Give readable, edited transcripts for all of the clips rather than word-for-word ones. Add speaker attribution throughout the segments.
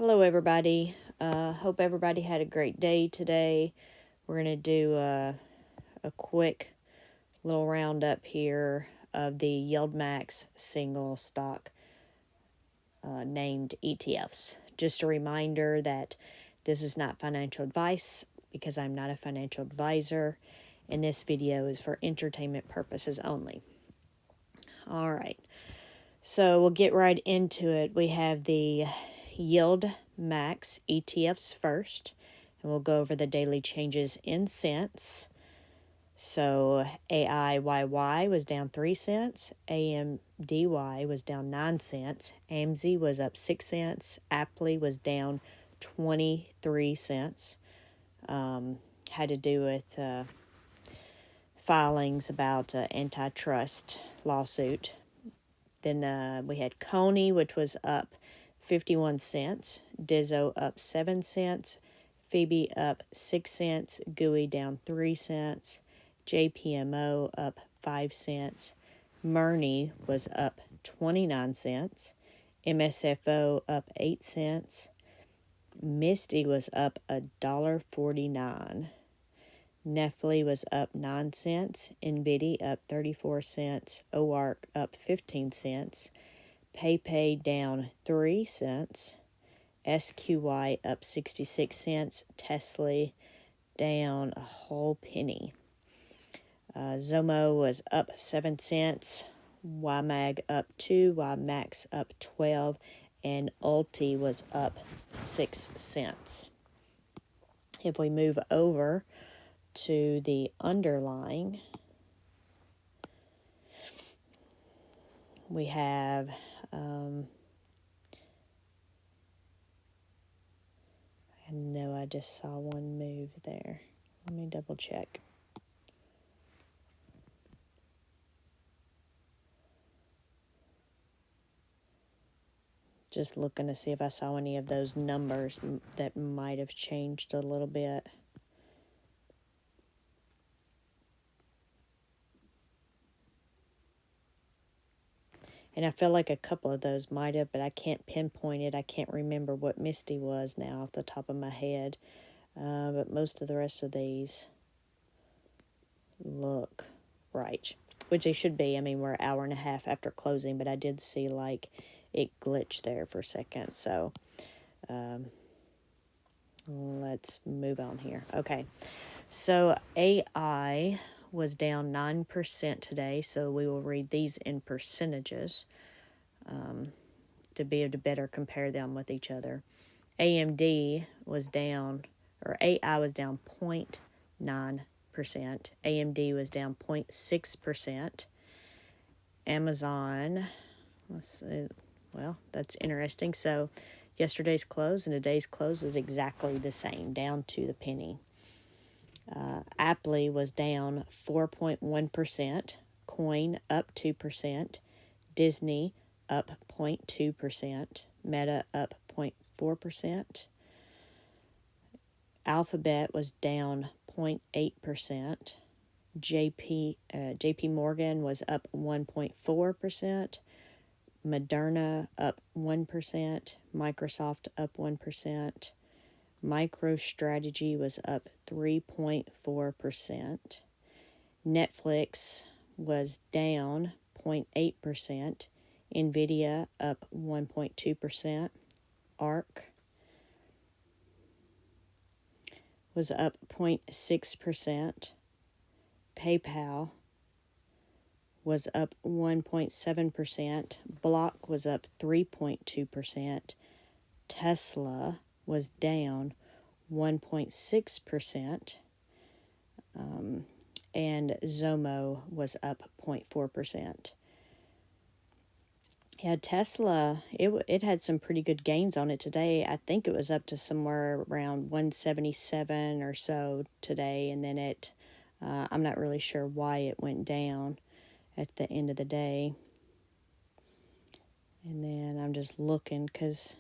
Speaker 1: Hello, everybody. Hope everybody had a great day today. We're going to do a quick little roundup here of the Yieldmax single stock named ETFs. Just a reminder that this is not financial advice because I'm not a financial advisor, and this video is for entertainment purposes only. All right, so we'll get right into it. We have the Yieldmax ETFs first, and we'll go over the daily changes in cents. So AIYY was down 3 cents, AMDY was down 9 cents, AMZ was up 6 cents, Aptly was down 23 cents. Had to do with filings about antitrust lawsuit. Then we had Coney, which was up 51 cents, Dizzo up 7 cents, Phoebe up 6 cents, GUI down 3 cents, JPMO up 5 cents, Murney was up 29 cents, MSFO up 8 cents, Misty was up $1.49. Nefli was up 9 cents, NVIDIA up 34 cents, OARC up 15 cents, PayPay down 3 cents, SQY up 66 cents, Tesla down a whole penny. Zomo was up 7 cents, YMAG up 2, YMAX up 12, and Ulti was up 6 cents. If we move over to the underlying, we have I know I just saw one move there. Let me double check. Just looking to see if I saw any of those numbers that might have changed a little bit. And I feel like a couple of those might have, but I can't pinpoint it. I can't remember what Misty was now off the top of my head. But most of the rest of these look right, which they should be. I mean, we're an hour and a half after closing, but I did see like it glitched there for a second. So let's move on here. Okay, so AI was down 9% today, so we will read these in percentages to be able to better compare them with each other. AMD was down, or AI was down 0.9%. AMD was down 0.6%. Amazon, let's see, well, that's interesting. So yesterday's close and today's close was exactly the same, down to the penny. Aptly was down 4.1%, Coin up 2%, Disney up 0.2%, Meta up 0.4%, Alphabet was down 0.8%, JP Morgan was up 1.4%, Moderna up 1%, Microsoft up 1%, MicroStrategy was up 3.4%. Netflix was down 0.8%. NVIDIA up 1.2%. ARC was up 0.6%. PayPal was up 1.7%. Block was up 3.2%. Tesla was down 1.6%, and Zomo was up 0.4%. Yeah, Tesla, it had some pretty good gains on it today. I think it was up to somewhere around 177 or so today, and then I'm not really sure why it went down at the end of the day. And then I'm just looking because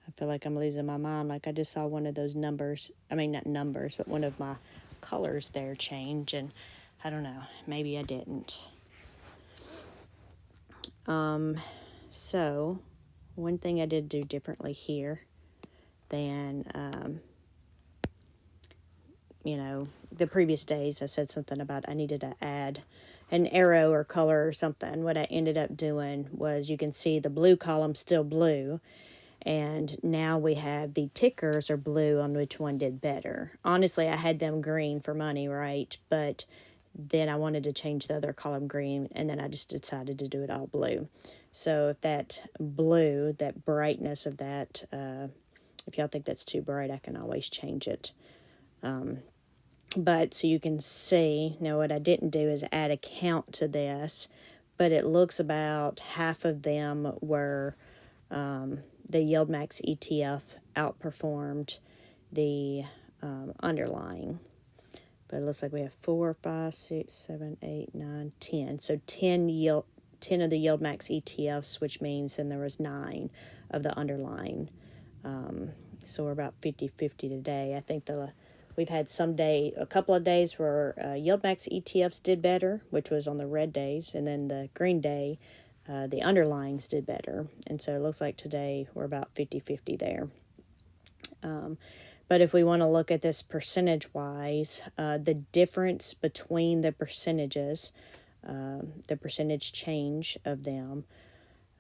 Speaker 1: I feel like I'm losing my mind. Like I just saw one of those numbers. I mean, not numbers, but one of my colors there change. And I don't know. Maybe I didn't. So one thing I did do differently here than, the previous days. I said something about I needed to add an arrow or color or something. What I ended up doing was, you can see the blue column still blue, and now we have the tickers are blue on which one did better. Honestly, I had them green for money, right? But then I wanted to change the other column green, and then I just decided to do it all blue. So if that blue, that brightness of that, if y'all think that's too bright, I can always change it. But so you can see, now what I didn't do is add a count to this, but it looks about half of them were the Yieldmax ETF outperformed the underlying. But it looks like we have 4, 5, 6, 7, 8, 9, 10. So 10 of the Yieldmax ETFs, which means then there was 9 of the underlying. So we're about 50-50 today. I think we've had a couple of days where Yieldmax ETFs did better, which was on the red days, and then the green day, the underlyings did better. And so it looks like today we're about 50-50 there. But if we want to look at this percentage-wise, the difference between the percentages, the percentage change of them,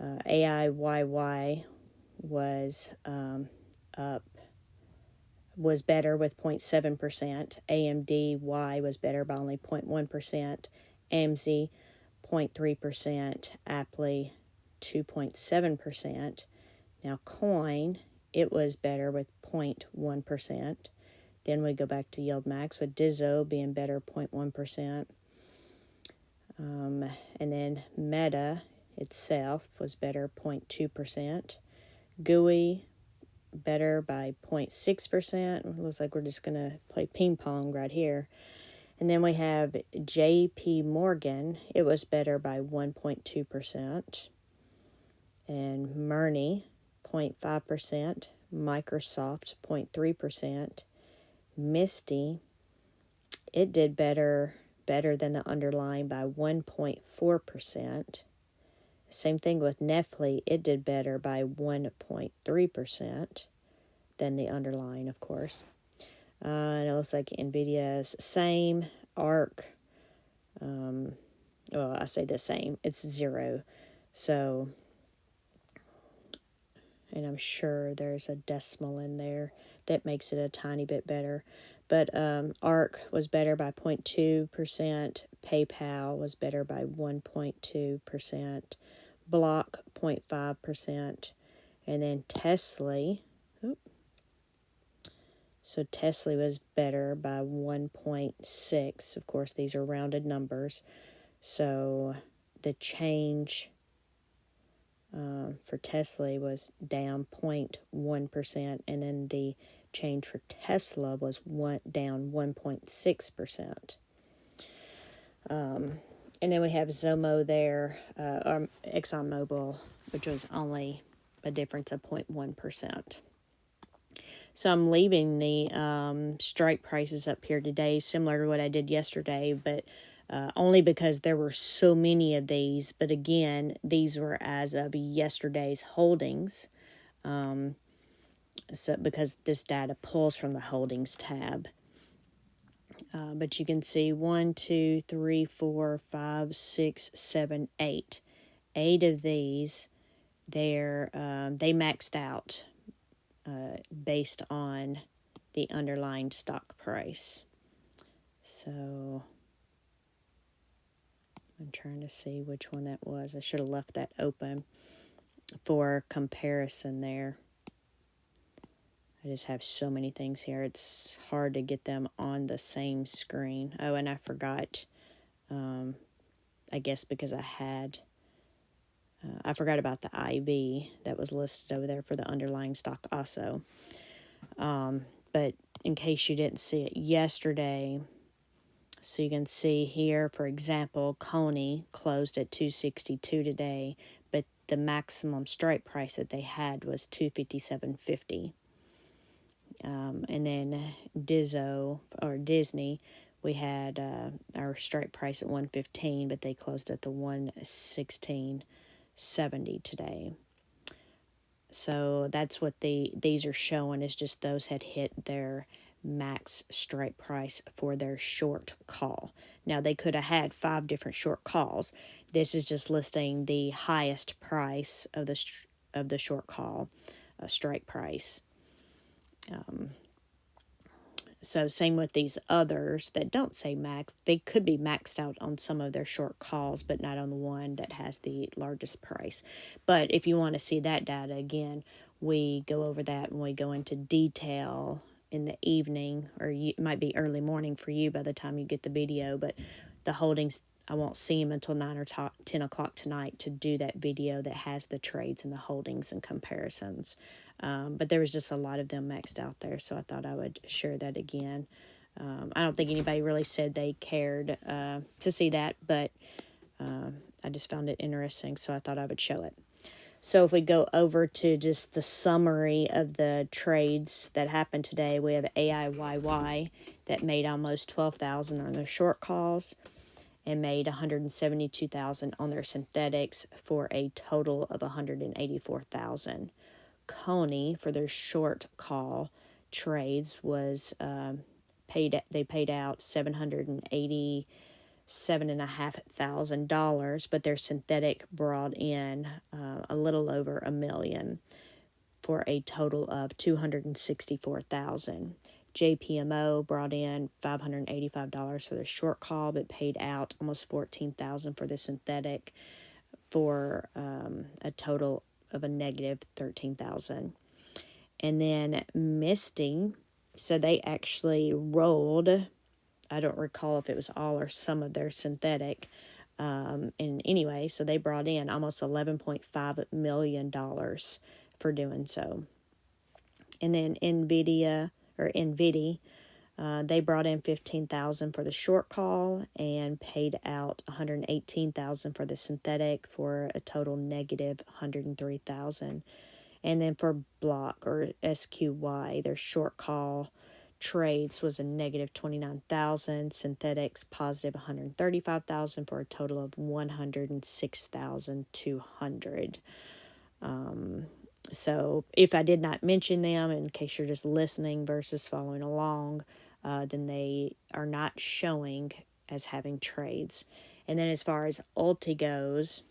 Speaker 1: AIYY was better with 0.7%. AMDY was better by only 0.1%. AMZ 0.3%. Aptly 2.7%. Now coin, it was better with 0.1%. Then we go back to Yieldmax with Dizzo being better 0.1%. And then Meta itself was better 0.2%. GUI better by 0.6%. Looks like we're just going to play ping pong right here. And then we have JP Morgan. It was better by 1.2%. And Murny 0.5%. Microsoft 0.3%. Misty, it did better than the underlying by 1.4%. Same thing with Netflix, it did better by 1.3% than the underlying, of course. And it looks like NVIDIA's same. ARC, I say the same, it's 0. So, and I'm sure there's a decimal in there that makes it a tiny bit better. But ARC was better by 0.2%. PayPal was better by 1.2%. Block 0.5%. And then Tesla. So Tesla was better by 1.6. Of course, these are rounded numbers. So the change for Tesla was down 0.1%, and then the change for Tesla was down 1.6%. And then we have Zomo there, or ExxonMobil, which was only a difference of 0.1%. So I'm leaving the strike prices up here today, similar to what I did yesterday, but only because there were so many of these. But again, these were as of yesterday's holdings, so because this data pulls from the holdings tab. But you can see 1, 2, 3, 4, 5, 6, 7, 8. 8 of these, they maxed out based on the underlying stock price. So I'm trying to see which one that was. I should have left that open for comparison there. I just have so many things here. It's hard to get them on the same screen. Oh, and I forgot, I guess because I forgot about the IV that was listed over there for the underlying stock also. But in case you didn't see it yesterday, so you can see here, for example, Coney closed at $262 today, but the maximum strike price that they had was $257.50. And then Dizzo, or Disney, we had our strike price at $115, but they closed at the $116.70 today. So that's what these are showing, is just those had hit their max strike price for their short call. Now they could have had 5 different short calls. This is just listing the highest price of the short call strike price. So same with these others that don't say max. They could be maxed out on some of their short calls, but not on the one that has the largest price. But if you want to see that data again, we go over that when we go into detail in the evening, or it might be early morning for you by the time you get the video. But the holdings, I won't see them until 9 or 10 o'clock tonight to do that video that has the trades and the holdings and comparisons. But there was just a lot of them maxed out there, so I thought I would share that again. I don't think anybody really said they cared to see that, but I just found it interesting, so I thought I would show it. So if we go over to just the summary of the trades that happened today, we have AIYY that made almost $12,000 on their short calls and made $172,000 on their synthetics for a total of $184,000. Coney, for their short call trades, was paid. They paid out $787,500, but their synthetic brought in a little over $1 million for a total of $264,000. JPMO brought in $585 for the short call, but paid out almost $14,000 for the synthetic for a total of a negative $13,000. And then Misty, so they actually rolled, I don't recall if it was all or some of their synthetic. And anyway, so they brought in almost $11.5 million for doing so. And then NVIDIA, they brought in $15,000 for the short call and paid out $118,000 for the synthetic for a total negative $103,000. And then for Block, or SQY, their short call trades was a negative $29,000, synthetics positive $135,000 for a total of $106,200. So if I did not mention them, in case you're just listening versus following along, then they are not showing as having trades. And then as far as Ulti goes,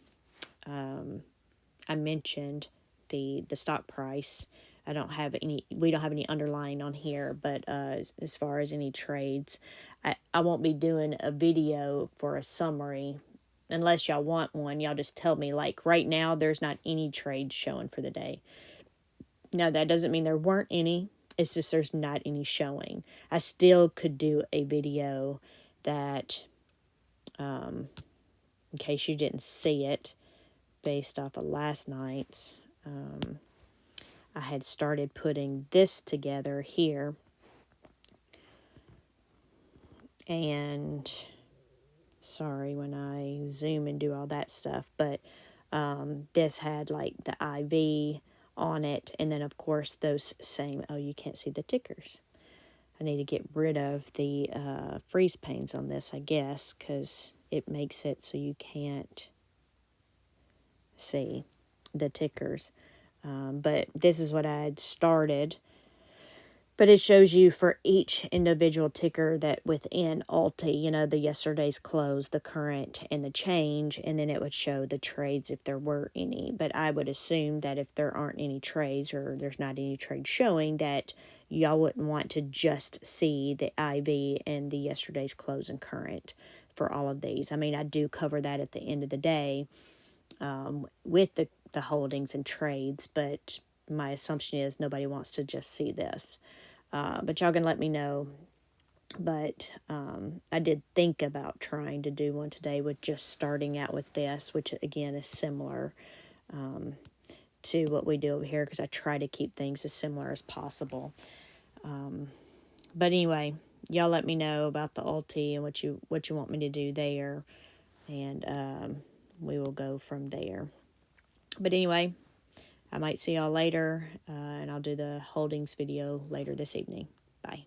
Speaker 1: I mentioned the stock price. We don't have any underlying on here, but as far as any trades, I won't be doing a video for a summary unless y'all want one. Y'all just tell me, like right now there's not any trades showing for the day. Now that doesn't mean there weren't any, it's just there's not any showing. I still could do a video that, in case you didn't see it, based off of last night's, I had started putting this together here, and sorry when I zoom and do all that stuff, but this had like the IV on it, and then of course those same, oh, you can't see the tickers. I need to get rid of the freeze panes on this, I guess, because it makes it so you can't see the tickers. But this is what I had started. But it shows you for each individual ticker that within Ulti, the yesterday's close, the current, and the change, and then it would show the trades if there were any. But I would assume that if there aren't any trades, or there's not any trades showing, that y'all wouldn't want to just see the IV and the yesterday's close and current for all of these. I mean, I do cover that at the end of the day with the holdings and trades, but my assumption is nobody wants to just see this. But y'all can let me know. But I did think about trying to do one today with just starting out with this, which again is similar to what we do over here, because I try to keep things as similar as possible. But anyway, y'all let me know about the Ulti and what you want me to do there, and we will go from there. But anyway, I might see y'all later, and I'll do the holdings video later this evening. Bye.